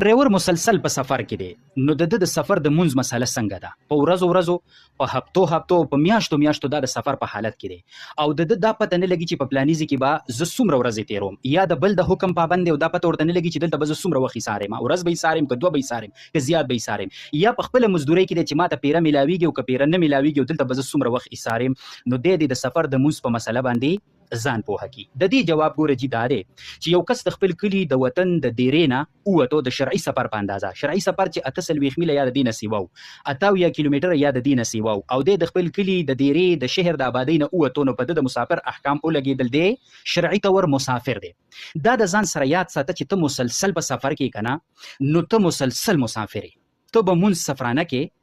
ډرایور مسلسل په سفر کې دی نو د سفر د مونځ مسله څنګه ده؟ په ورځو په هفتو په میاشتو دا د سفر په حالت کې دی او د دا پته نه لګي چې په پلانیزي کې به زه څومره ورځې تیروم یا د بل د حکم پابند دی او دا پته ورته نه لګي چې دلته به زه څومره وخت ایسارم، ورځ به ایسارم که 2 به ایسارم که زیات به ایسارم، یا په خپله مزدورۍ کې دی چې ماته پیره میلاویږي او که پیره نه میلاویږي او دلته به زه څومره وخت ایسارم. نو د سفر د مونځ په مسله باندې ځان پوهه کی. د دې جواب ګوره چې دا دی چې یو کس د خپل کلي د وطن د دیرې نه ووتو د شرعي سفر په اندازه، شرعي سفر چې 48 میله یا د دې نه سیوا و، 88 کیلومتره یا د دې نه سیوا و، او د خپل کلي د دیرې د شهر د آبادۍ نه ووتو نو په د مسافر احکام ولګېدل دی شرعي طور مسافر دی. دا د ځان سره یاد ساته چې ته مسلسل په سفر کې کنه نو ته مسلسل مسافر یې. ته به مونځ سفرانه کې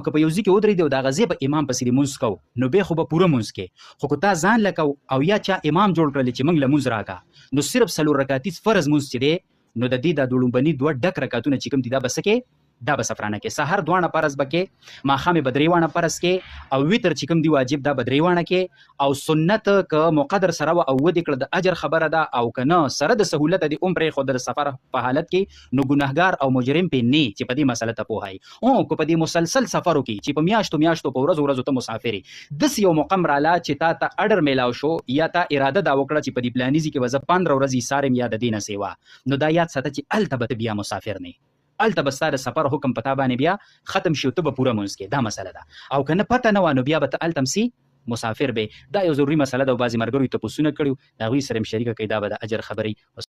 که په یو ځای کې ودرېدې او د هغه ځای په امام پسې دې مونځ کوو نو بیا خو به پوره مونځ کې، خو که تا ځان له کوو او یا چا امام جوړ کړل چې موږ له مونځ راکړه نو صرف 4 رکعتیز فرض مونځ چې دی نو د دې دا لومبني 2 ډک رکعتونه چې کوم دي دا به څه کې؟ دا به سفرانه کې. سحر 2 فرض به کې، ماښام به 3 فرض کې، او وتر چې کوم دی واجب دا به 3 کې، او سنت که مقدر سره او ودې کړه د اجر خبره ده، او که نه سره د سهولت د عمر خو د سفر په حالت کې نو ګناهګار او مجرم پې نه چې په دې مسله ته پوهایي. که په دې مسلسل سفرو کې چې په میاشتو په ورځو ته مسافر یې داسې یو مقام راله چې تا ته اډر میلاو شو یا تا اراده دا وکړه چې په دې پلانیزي کې به زه 15 ورځې ایسارم یا د دې نه سیوا، نو دا یاد ساته چې هلته به ته بیا مسافر نه، الته به ستا د سفر حکم پتا باندې بیا ختم شي او ته به پوره مونځ کې. دا مسله ده. او که نه پته نه وه نو بیا به ته هلته سي مسافر به. دا یو ضروري مسله ده او بعضې ملګرو یې تپوسونه کړي د هغوی سره هم شریکه کوي، دا به د اجر خبرې.